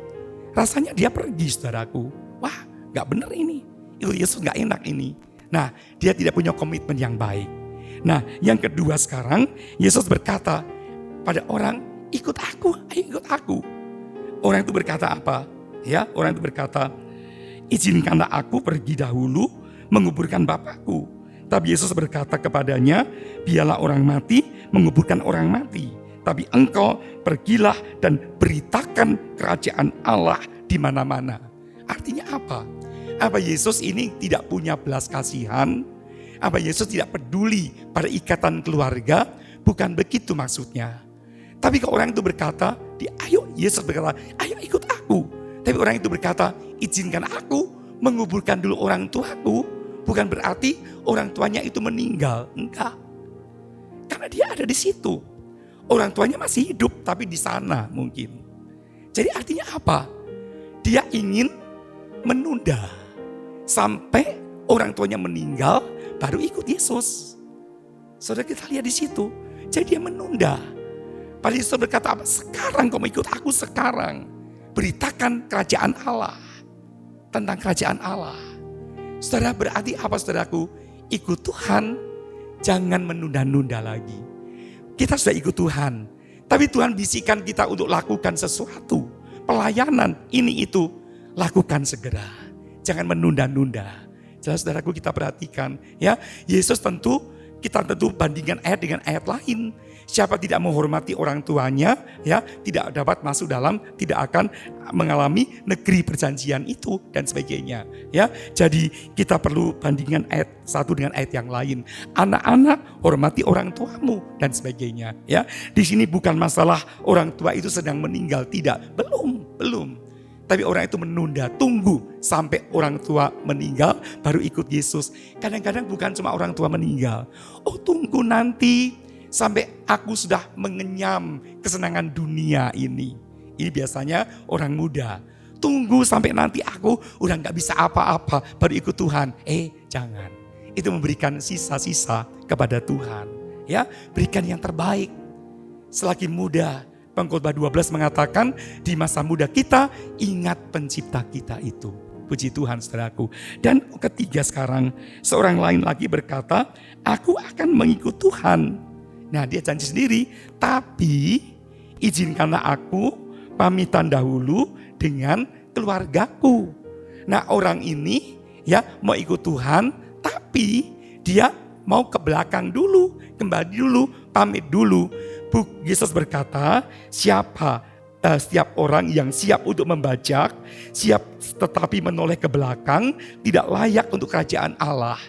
Rasanya dia pergi, saudaraku. Wah, gak bener ini. Itu Yesus gak enak ini. Nah, dia tidak punya komitmen yang baik. Nah, yang kedua sekarang, Yesus berkata pada orang, ikut aku, ayo ikut aku. Orang itu berkata apa? Ya, orang itu berkata, izinkanlah aku pergi dahulu menguburkan Bapakku. Tapi Yesus berkata kepadanya, biarlah orang mati menguburkan orang mati. Tapi engkau pergilah dan beritakan kerajaan Allah di mana-mana. Artinya apa? Apa Yesus ini tidak punya belas kasihan? Apa Yesus tidak peduli pada ikatan keluarga? Bukan begitu maksudnya. Tapi kalau orang itu berkata, ayo Yesus berkata, ayo ikut aku. Tapi orang itu berkata, izinkan aku menguburkan dulu orang tuaku. Bukan berarti orang tuanya itu meninggal. Enggak. Karena dia ada di situ. Orang tuanya masih hidup tapi di sana mungkin. Jadi artinya apa? Dia ingin menunda sampai orang tuanya meninggal baru ikut Yesus. Saudara, kita lihat di situ. Jadi dia menunda. Padahal Yesus berkata apa? Sekarang kamu ikut aku sekarang. Beritakan kerajaan Allah. Tentang kerajaan Allah. Saudara, berarti apa saudaraku? Ikut Tuhan, jangan menunda-nunda lagi. Kita sudah ikut Tuhan. Tapi Tuhan bisikan kita untuk lakukan sesuatu. Pelayanan ini itu. Lakukan segera. Jangan menunda-nunda. Jelas saudaraku, kita perhatikan. Ya, Yesus kita tentu bandingkan ayat dengan ayat lain. Siapa tidak menghormati orang tuanya, ya tidak dapat masuk dalam, tidak akan mengalami negeri perjanjian itu dan sebagainya. Ya, jadi kita perlu bandingkan ayat satu dengan ayat yang lain. Anak-anak, hormati orang tuamu dan sebagainya. Ya, di sini bukan masalah orang tua itu sedang meninggal, tidak, belum. Tapi orang itu menunda, tunggu sampai orang tua meninggal baru ikut Yesus. Kadang-kadang bukan cuma orang tua meninggal. Oh, tunggu nanti sampai aku sudah mengenyam kesenangan dunia ini. Ini biasanya orang muda. Tunggu sampai nanti aku udah gak bisa apa-apa baru ikut Tuhan. Jangan. Itu memberikan sisa-sisa kepada Tuhan. Ya, berikan yang terbaik. Selagi muda. Pengkhotbah 12 mengatakan di masa muda kita ingat pencipta kita itu. Puji Tuhan saudaraku. Dan ketiga sekarang seorang lain lagi berkata, aku akan mengikut Tuhan. Nah, dia janji sendiri, tapi izinkanlah aku pamitan dahulu dengan keluargaku. Nah, orang ini ya mau ikut Tuhan, tapi dia mau ke belakang dulu, kembali dulu, pamit dulu. Yesus berkata, setiap orang yang siap untuk membajak, siap tetapi menoleh ke belakang, tidak layak untuk kerajaan Allah.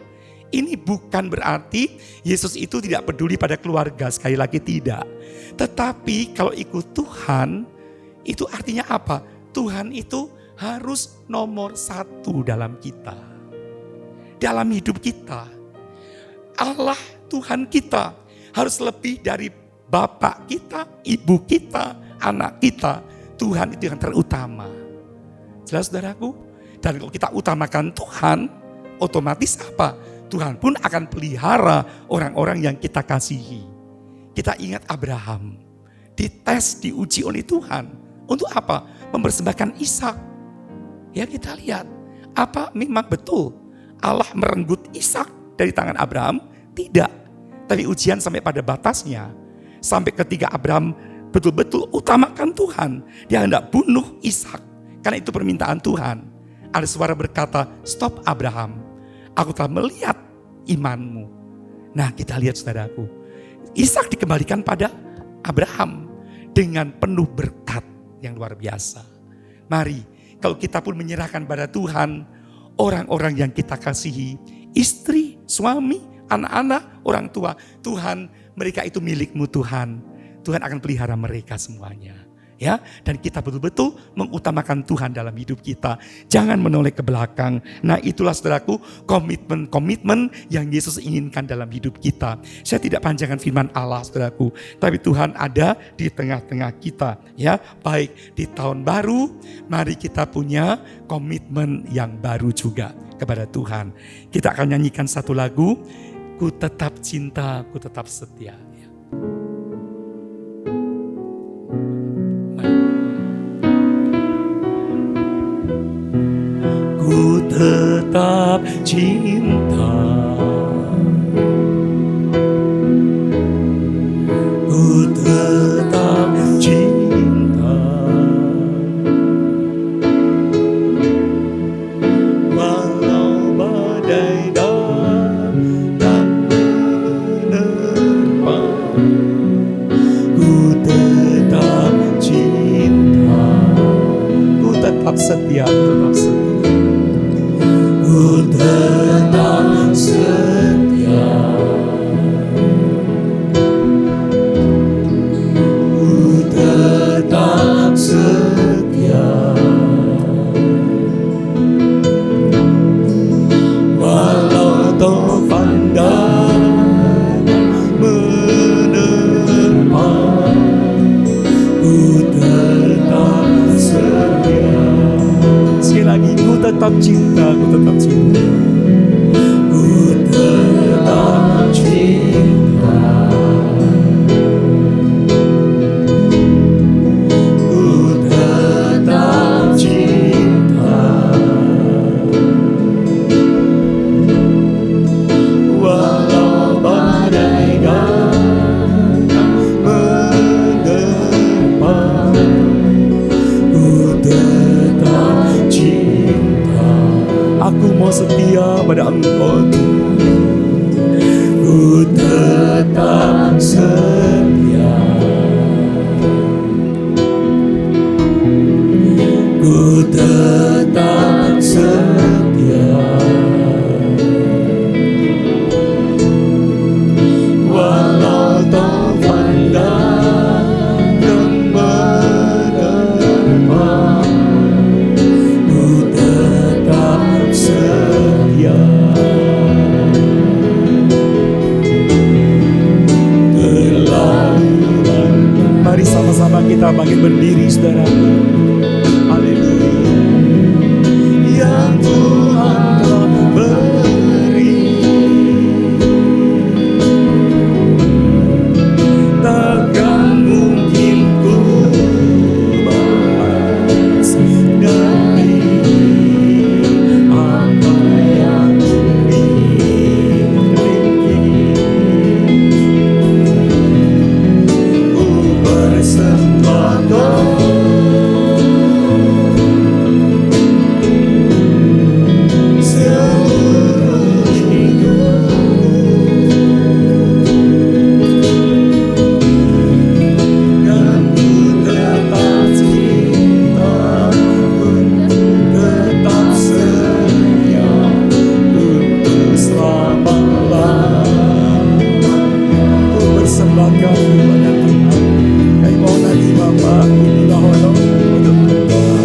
Ini bukan berarti Yesus itu tidak peduli pada keluarga, sekali lagi tidak. Tetapi kalau ikut Tuhan, itu artinya apa? Tuhan itu harus nomor satu dalam kita. Dalam hidup kita. Allah Tuhan kita harus lebih dari bapak kita, ibu kita, anak kita. Tuhan itu yang terutama. Jelas saudaraku? Dan kalau kita utamakan Tuhan, otomatis apa? Tuhan pun akan pelihara orang-orang yang kita kasihi. Kita ingat Abraham. Dites, diuji oleh Tuhan. Untuk apa? Mempersembahkan Ishak. Ya, kita lihat. Apa memang betul Allah merenggut Ishak dari tangan Abraham? Tidak. Tapi ujian sampai pada batasnya. Sampai ketika Abraham betul-betul utamakan Tuhan. Dia hendak bunuh Ishak. Karena itu permintaan Tuhan. Ada suara berkata, stop Abraham. Aku telah melihat imanmu. Nah, kita lihat saudaraku. Ishak dikembalikan pada Abraham. Dengan penuh berkat yang luar biasa. Mari, kalau kita pun menyerahkan pada Tuhan. Orang-orang yang kita kasihi. Istri, suami, anak-anak, orang tua. Tuhan, mereka itu milikmu Tuhan. Tuhan akan pelihara mereka semuanya. Ya, dan kita betul-betul mengutamakan Tuhan dalam hidup kita. Jangan menoleh ke belakang. Nah, itulah saudaraku komitmen yang Yesus inginkan dalam hidup kita. Saya tidak panjangkan firman Allah saudaraku, tapi Tuhan ada di tengah-tengah kita. Ya, baik di tahun baru, mari kita punya komitmen yang baru juga kepada Tuhan. Kita akan nyanyikan satu lagu. ku tetap cinta, ku tetap setia. Ya. Ku tetap cinta, ku tetap cinta, walau badai datang menerpa, ku tetap cinta, ku tetap setia, ku tetap setia. Ku tetap setia, ku tetap setia, walau taufan dan menerpa, ku tetap setia. Sekali lagi, ku tetap cinta, ku tetap cinta, ku tetap cinta, ku tetap cinta, walau badai datang menerpa, ku tetap cinta. Aku mau setia pada Engkau Tuhan. Ku tetap setia, ku tetap setia, walau taufan datang menerpa, ku tetap setia. Mari sama-sama kita bangkit berdiri, saudaraku. Haleluya. Yang Tuhan telah beri, takkan mungkin ku balas dari apa yang ku miliki. Ku persembahkan seluruh hidupku, dan ku tetap cinta, untuk tetap setia, untuk selama-lamanya. Ku persembahkan kepada Tuhan. Kami mohon lagi Bapak, inilah honor untuk berdoa.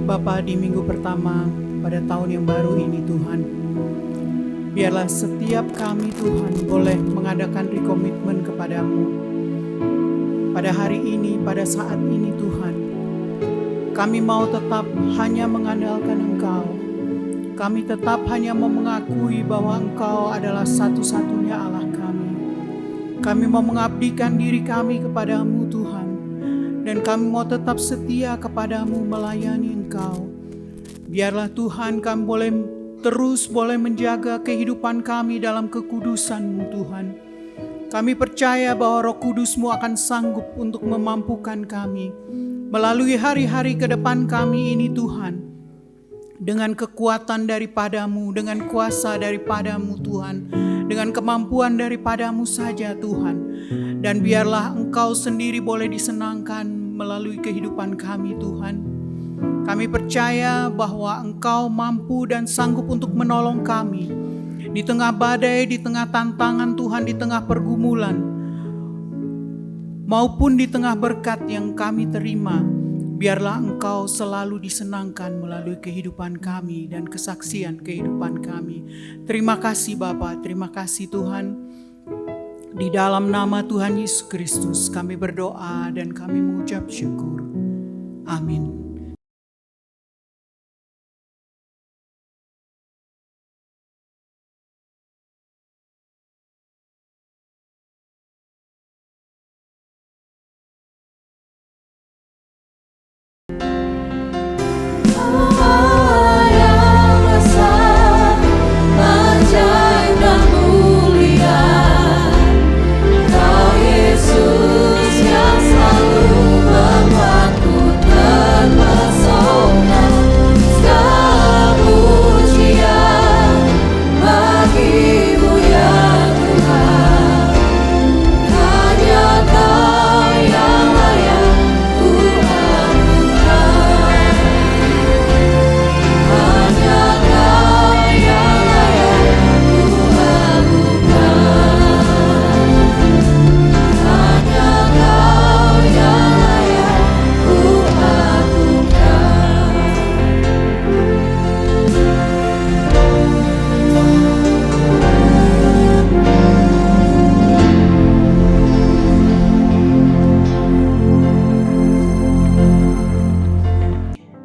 Bapa, di minggu pertama pada tahun yang baru ini Tuhan, biarlah setiap kami Tuhan boleh mengadakan rekomitmen kepadamu. Pada hari ini, pada saat ini Tuhan, kami mau tetap hanya mengandalkan Engkau. Kami tetap hanya mau mengakui bahwa Engkau adalah satu-satunya Allah kami. Kami mau mengabdikan diri kami kepadamu Tuhan. Dan kami mau tetap setia kepadamu melayani Engkau. Biarlah Tuhan kami boleh terus boleh menjaga kehidupan kami dalam kekudusan-Mu Tuhan. Kami percaya bahwa Roh Kudus-Mu akan sanggup untuk memampukan kami melalui hari-hari ke depan kami ini Tuhan. Dengan kekuatan daripada-Mu, dengan kuasa daripada-Mu Tuhan, dengan kemampuan daripada-Mu saja Tuhan. Dan biarlah Engkau sendiri boleh disenangkan melalui kehidupan kami Tuhan. Kami percaya bahwa Engkau mampu dan sanggup untuk menolong kami di tengah badai, di tengah tantangan Tuhan, di tengah pergumulan, maupun di tengah berkat yang kami terima. Biarlah Engkau selalu disenangkan melalui kehidupan kami dan kesaksian kehidupan kami. Terima kasih Bapa, terima kasih Tuhan. Di dalam nama Tuhan Yesus Kristus kami berdoa dan kami mengucap syukur. Amin.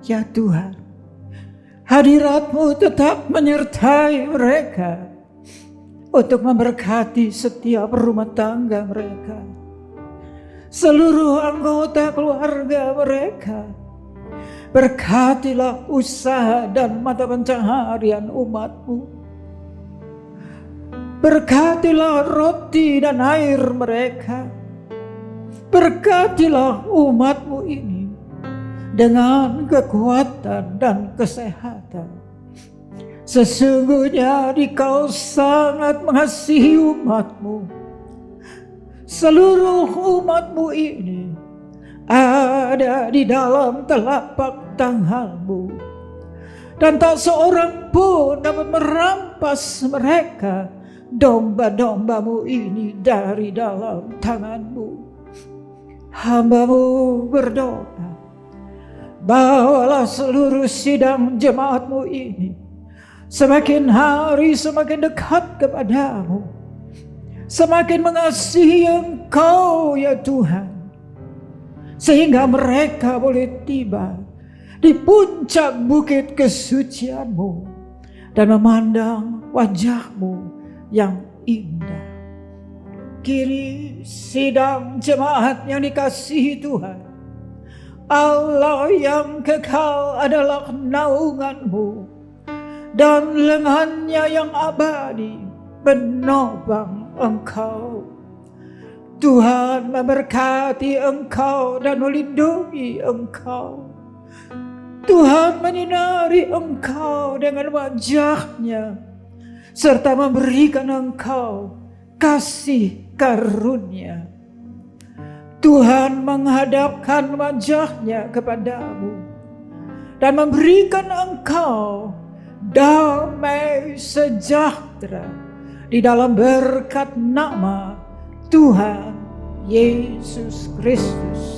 Ya Tuhan, hadirat-Mu tetap menyertai mereka untuk memberkati setiap rumah tangga mereka, seluruh anggota keluarga mereka. Berkatilah usaha dan mata pencaharian umat-Mu. Berkatilah roti dan air mereka. Berkatilah umat-Mu ini dengan kekuatan dan kesehatan. Sesungguhnya Engkau sangat mengasihi umat-Mu. Seluruh umat-Mu ini ada di dalam telapak tangan-Mu, dan tak seorang pun dapat merampas mereka, domba-domba-Mu ini, dari dalam tangan-Mu. Hamba-Mu berdoa, bawalah seluruh sidang jemaat-Mu ini semakin hari semakin dekat kepada-Mu, semakin mengasihi Engkau ya Tuhan, sehingga mereka boleh tiba di puncak bukit kesucian-Mu dan memandang wajah-Mu yang indah. Kini sidang jemaat yang dikasihi Tuhan, Allah yang kekal adalah naungan-Mu, dan lengannya yang abadi menopang Engkau. Tuhan memberkati Engkau dan melindungi Engkau. Tuhan menyinari Engkau dengan wajah-Nya, serta memberikan Engkau kasih karunia. Tuhan menghadapkan wajah-Nya kepadamu dan memberikan engkau damai sejahtera di dalam berkat nama Tuhan Yesus Kristus.